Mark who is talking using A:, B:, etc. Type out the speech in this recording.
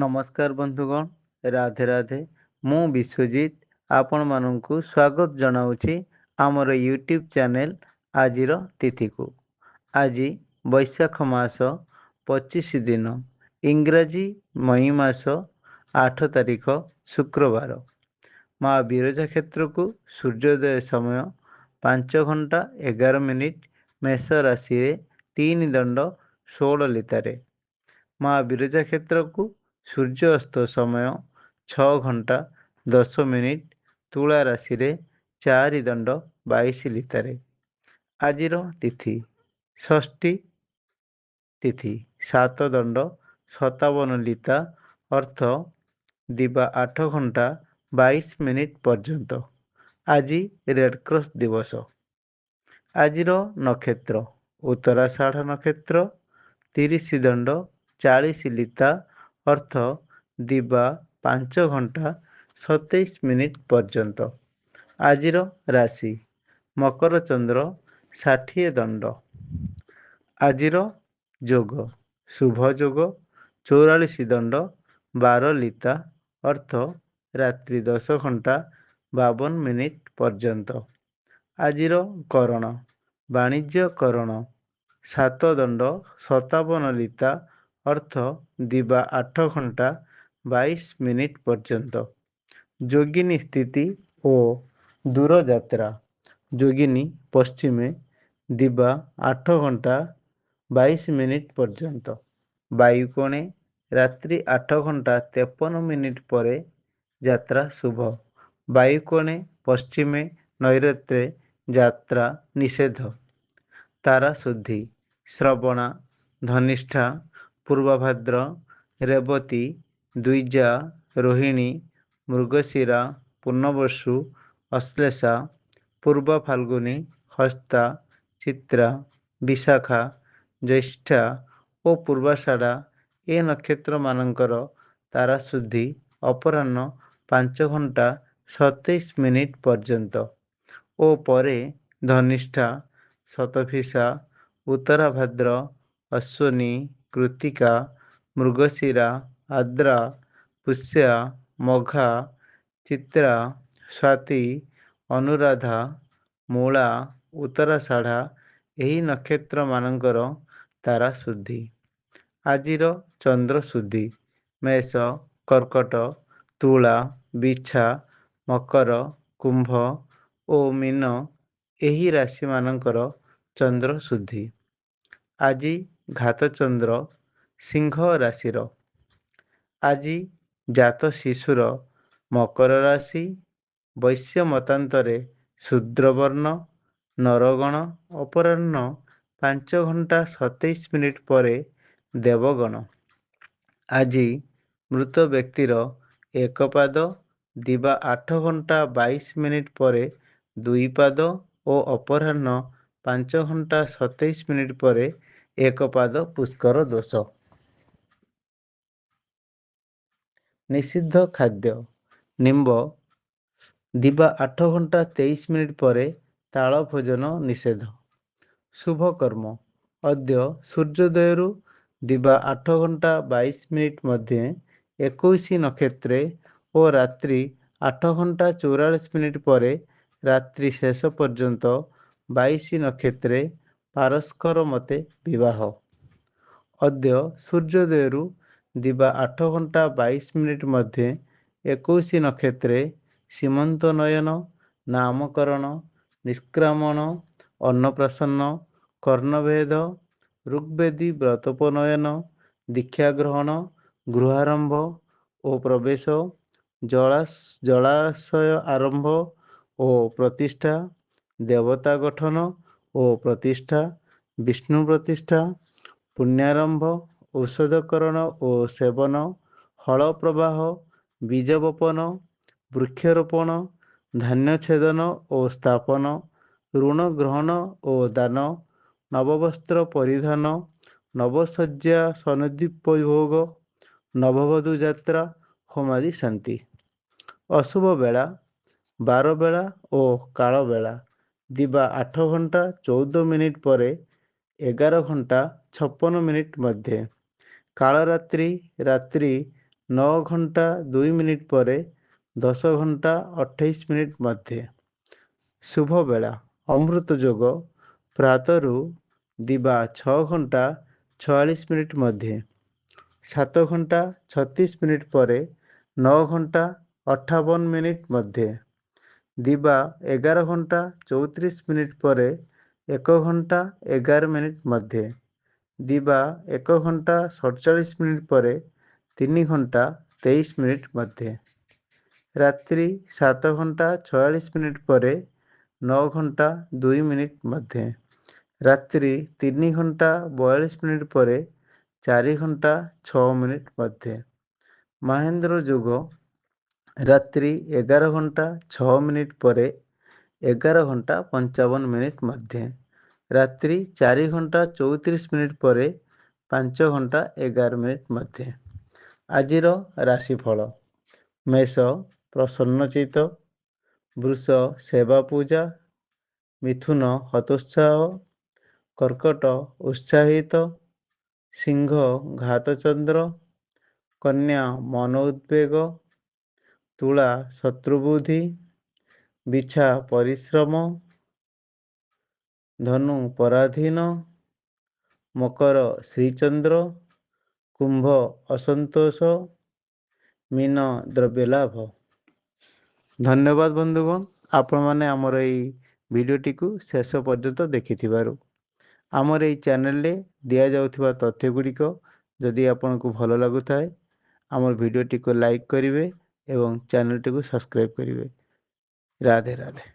A: ନମସ୍କାର ବନ୍ଧୁଗଣ, ରାଧେ ରାଧେ। ମୁଁ ବିଶ୍ୱଜିତ ଆପଣମାନଙ୍କୁ ସ୍ୱାଗତ ଜଣାଉଛି ଆମର ୟୁଟ୍ୟୁବ୍ ଚ୍ୟାନେଲ୍ ଆଜିର ତିଥିକୁ। ଆଜି ବୈଶାଖ ମାସ 25 ଦିନ, ଇଂରାଜୀ ମଇ ମାସ 8 ତାରିଖ ଶୁକ୍ରବାର। ମା ବିରଜା କ୍ଷେତ୍ରକୁ ସୂର୍ଯ୍ୟୋଦୟ ସମୟ 5 ଘଣ୍ଟା 11 ମିନିଟ୍, ମେଷ ରାଶିରେ 3 ଦଣ୍ଡ 16 ଲିତାରେ। ମା ବିରଜା କ୍ଷେତ୍ରକୁ ସୂର୍ଯ୍ୟ ଅସ୍ତ ସମୟ 6 ଘଣ୍ଟା 10 ମିନିଟ୍, ତୁଳା ରାଶିରେ 4 ଦଣ୍ଡ 22 ଲିତାରେ। ଆଜିର ତିଥି ଷଷ୍ଠୀ ତିଥି, 7 ଦଣ୍ଡ 57 ଲିତା, ଅର୍ଥ ଦିବା 8 ଘଣ୍ଟା 22 ମିନିଟ୍ ପର୍ଯ୍ୟନ୍ତ। ଆଜି ରେଡକ୍ରସ ଦିବସ। ଆଜିର ନକ୍ଷତ୍ର ଉତ୍ତରାଷାଢ଼ ନକ୍ଷତ୍ର, 30 ଦଣ୍ଡ 40 ଲିତା, ଅର୍ଥ ଦିବା 5 ଘଣ୍ଟା 27 ମିନିଟ୍ ପର୍ଯ୍ୟନ୍ତ। ଆଜିର ରାଶି ମକର ଚନ୍ଦ୍ର 60 ଦଣ୍ଡ। ଆଜିର ଯୋଗ ଶୁଭ ଯୋଗ 44 ଦଣ୍ଡ 12 ଲିତା, ଅର୍ଥ ରାତ୍ରି 10 ଘଣ୍ଟା 52 ମିନିଟ୍ ପର୍ଯ୍ୟନ୍ତ। ଆଜିର କରଣ ବାଣିଜ୍ୟ କରଣ 7 ଦଣ୍ଡ 57 ଲିତା, ଅର୍ଥ ଦିବା 8 ଘଣ୍ଟା 22 ମିନିଟ୍ ପର୍ଯ୍ୟନ୍ତ। ଯୋଗିନୀ ସ୍ଥିତି ଓ ଦୂରଯାତ୍ରା ଯୋଗିନୀ ପଶ୍ଚିମେ ଦିବା 8 ଘଣ୍ଟା 22 ମିନିଟ୍ ପର୍ଯ୍ୟନ୍ତ। ବାୟୁକୋଣେ ରାତ୍ରି 8 ଘଣ୍ଟା 53 ମିନିଟ୍ ପରେ ଯାତ୍ରା ଶୁଭ। ବାୟୁକୋଣେ ପଶ୍ଚିମେ ନୈଋତ୍ୟରେ ଯାତ୍ରା ନିଷେଧ। ତାରା ଶୁଦ୍ଧି ଶ୍ରବଣା, ଧନିଷ୍ଠା, ପୂର୍ବଭାଦ୍ର, ରେବତୀ, ଦ୍ୱିଜା, ରୋହିଣୀ, ମୃଗଶିରା, ପୂର୍ଣ୍ଣବସୁ, ଅଶ୍ଳେଷା, ପୂର୍ବ ଫାଲ୍ଗୁନୀ, ହସ୍ତା, ଚିତ୍ରା, ବିଶାଖା, ଜ୍ୟେଷ୍ଠା ଓ ପୂର୍ବାଷାଢ଼ା ଏ ନକ୍ଷତ୍ରମାନଙ୍କର ତାରାଶୁଦ୍ଧି ଅପରାହ୍ନ 5 ଘଣ୍ଟା 27 ମିନିଟ୍ ପର୍ଯ୍ୟନ୍ତ ଓ ପରେ ଧନିଷ୍ଠା, ଶତଭିଷା, ଉତ୍ତରାଭାଦ୍ର, ଅଶ୍ୱିନୀ, କୃତ୍ତିକା, ମୃଗଶିରା, ଆଦ୍ରା, ପୁଷ୍ୟା, ମଘା, ଚିତ୍ରା, ସ୍ୱାତି, ଅନୁରାଧା, ମୂଳା, ଉତ୍ତରାଷାଢ଼ା ଏହି ନକ୍ଷତ୍ରମାନଙ୍କର ତାରାଶୁଦ୍ଧି। ଆଜିର ଚନ୍ଦ୍ରଶୁଦ୍ଧି ମେଷ, କର୍କଟ, ତୁଳା, ବିଛା, ମକର, କୁମ୍ଭ ଓ ମୀନ ଏହି ରାଶିମାନଙ୍କର ଚନ୍ଦ୍ରଶୁଦ୍ଧି। ଆଜି ଘାତଚନ୍ଦ୍ର ସିଂହ ରାଶିର। ଆଜି ଜାତ ଶିଶୁର ମକର ରାଶି, ବୈଶ୍ୟ ମତାନ୍ତରେ ଶୂଦ୍ରବର୍ଣ୍ଣ, ନରଗଣ ଅପରାହ୍ନ 5 ଘଣ୍ଟା 27 ମିନିଟ୍ ପରେ ଦେବଗଣ। ଆଜି ମୃତ ବ୍ୟକ୍ତିର ଏକ ପାଦ ଦିବା 8 ଘଣ୍ଟା 22 ମିନିଟ୍ ପରେ 2 ପାଦ ଓ ଅପରାହ୍ନ 5 ଘଣ୍ଟା 27 ମିନିଟ୍ ପରେ 1 ପାଦ ପୁଷ୍କର ଦୋଷ। ନିଷିଦ୍ଧ ଖାଦ୍ୟ ନିମ୍ବ ଦିବା 8 ଘଣ୍ଟା 23 ମିନିଟ୍ ପରେ ତାଳ ଭୋଜନ ନିଷେଧ। ଶୁଭ କର୍ମ ଅଦ୍ୟ ସୂର୍ଯ୍ୟୋଦୟରୁ ଦିବା 8 ଘଣ୍ଟା 22 ମିନିଟ୍ ମଧ୍ୟେ 21 ନକ୍ଷତ୍ରେ ଓ ରାତ୍ରି 8 ଘଣ୍ଟା 44 ମିନିଟ୍ ପରେ ରାତ୍ରି ଶେଷ ପର୍ଯ୍ୟନ୍ତ 22 ନକ୍ଷତ୍ରେ ପାରସ୍କର ମତେ ବିବାହ। ଅଦ୍ୟ ସୂର୍ଯ୍ୟୋଦୟରୁ ଦିବା 8 ଘଣ୍ଟା 22 ମିନିଟ୍ ମଧ୍ୟେ 21 ନକ୍ଷତ୍ରେ ସୀମନ୍ତ ନୟନ, ନାମକରଣ, ନିଷ୍କ୍ରାମଣ, ଅନ୍ନପ୍ରାଶନ, କର୍ଣ୍ଣଭେଦ, ଋଗ୍ବେଦୀ ବ୍ରତୋପନୟନ, ଦୀକ୍ଷାଗ୍ରହଣ, ଗୃହାରମ୍ଭ ଓ ପ୍ରବେଶ, ଜଳାଶୟ ଆରମ୍ଭ ଓ ପ୍ରତିଷ୍ଠା, ଦେବତା ଗଠନ ଓ ପ୍ରତିଷ୍ଠା, ବିଷ୍ଣୁ ପ୍ରତିଷ୍ଠା, ପୁଣ୍ୟାରମ୍ଭ, ଔଷଧକରଣ ଓ ସେବନ, ହଳ ପ୍ରବାହ, ବୀଜ ବପନ, ବୃକ୍ଷରୋପଣ, ଧାନ୍ୟ ଛେଦନ ଓ ସ୍ଥାପନ, ଋଣ ଗ୍ରହଣ ଓ ଦାନ, ନବବସ୍ତ୍ର ପରିଧାନ, ନବଶଯ୍ୟା ସନ୍ନିଧିପଭୋଗ, ନବବଧୂ ଯାତ୍ରା, ହୋମାଦି ଶାନ୍ତି। ଅଶୁଭ ବେଳା ବାରବେଳା ଓ କାଳବେଳା ଦିବା 8 ଘଣ୍ଟା 14 ମିନିଟ୍ ପରେ 11 ଘଣ୍ଟା 56 ମିନିଟ୍ ମଧ୍ୟେ। କାଳରାତ୍ରି ରାତ୍ରି 9 ଘଣ୍ଟା 2 ମିନିଟ୍ ପରେ 10 ଘଣ୍ଟା 28 ମିନିଟ୍ ମଧ୍ୟରେ। ଶୁଭ ବେଳା ଅମୃତ ଯୋଗ ପ୍ରାତରୁ ଦିବା 6 ଘଣ୍ଟା 46 ମିନିଟ୍ ମଧ୍ୟରେ। 7 ଘଣ୍ଟା 36 ମିନିଟ୍ ପରେ 9 ଘଣ୍ଟା 58 ମିନିଟ୍ ମଧ୍ୟରେ। ଦିବା 11 ଘଣ୍ଟା 34 ମିନିଟ୍ ପରେ 1 ଘଣ୍ଟା 11 ମିନିଟ୍ ମଧ୍ୟରେ। ଦିବା 1 ଘଣ୍ଟା 47 ମିନିଟ୍ ପରେ 3 ଘଣ୍ଟା 23 ମିନିଟ୍ ମଧ୍ୟରେ। ରାତ୍ରି 7 ଘଣ୍ଟା 46 ମିନିଟ୍ ପରେ 9 ଘଣ୍ଟା 2 ମିନିଟ୍ ମଧ୍ୟରେ। ରାତ୍ରି 3 ଘଣ୍ଟା 42 ମିନିଟ୍ ପରେ 4 ଘଣ୍ଟା 6 ମିନିଟ୍ ମଧ୍ୟରେ। ମହେନ୍ଦ୍ର ଯୋଗ ରାତ୍ରି 11 ଘଣ୍ଟା 6 ମିନିଟ୍ ପରେ 11 ଘଣ୍ଟା 55 ମିନିଟ୍ ମଧ୍ୟରେ। ରାତ୍ରି 4 ଘଣ୍ଟା 34 ମିନିଟ୍ ପରେ 5 ଘଣ୍ଟା 11 ମିନିଟ୍ ମଧ୍ୟରେ। ଆଜିର ରାଶିଫଳ। ମେଷ ପ୍ରସନ୍ନଚିତ୍ତ, ବୃଷ ସେବା ପୂଜା, ମିଥୁନ ହତୋତ୍ସାହ, କର୍କଟ ଉତ୍ସାହିତ, ସିଂହ ଘାତଚନ୍ଦ୍ର, କନ୍ୟା ମନ ଉଦ୍ବେଗ, ତୁଳା ଶତ୍ରୁବୁଦ୍ଧି, ବିଛା ପରିଶ୍ରମ, ଧନୁ ପରାଧୀନ, ମକର ଶ୍ରୀଚନ୍ଦ୍ର, କୁମ୍ଭ ଅସନ୍ତୋଷ, ମୀନ ଦ୍ରବ୍ୟଲାଭ। ଧନ୍ୟବାଦ ବନ୍ଧୁଗଣ, ଆପଣମାନେ ଆମର ଏଇ ଭିଡ଼ିଓଟିକୁ ଶେଷ ପର୍ଯ୍ୟନ୍ତ ଦେଖିଥିବାରୁ। ଆମର ଏଇ ଚ୍ୟାନେଲରେ ଦିଆଯାଉଥିବା ତଥ୍ୟ ଗୁଡ଼ିକ ଯଦି ଆପଣଙ୍କୁ ଭଲ ଲାଗୁଥାଏ, ଆମର ଭିଡ଼ିଓଟିକୁ ଲାଇକ୍ କରିବେ ଏବଂ ଚ୍ୟାନେଲଟିକୁ ସବସ୍କ୍ରାଇବ୍ କରିବେ। ରାଧେ ରାଧେ।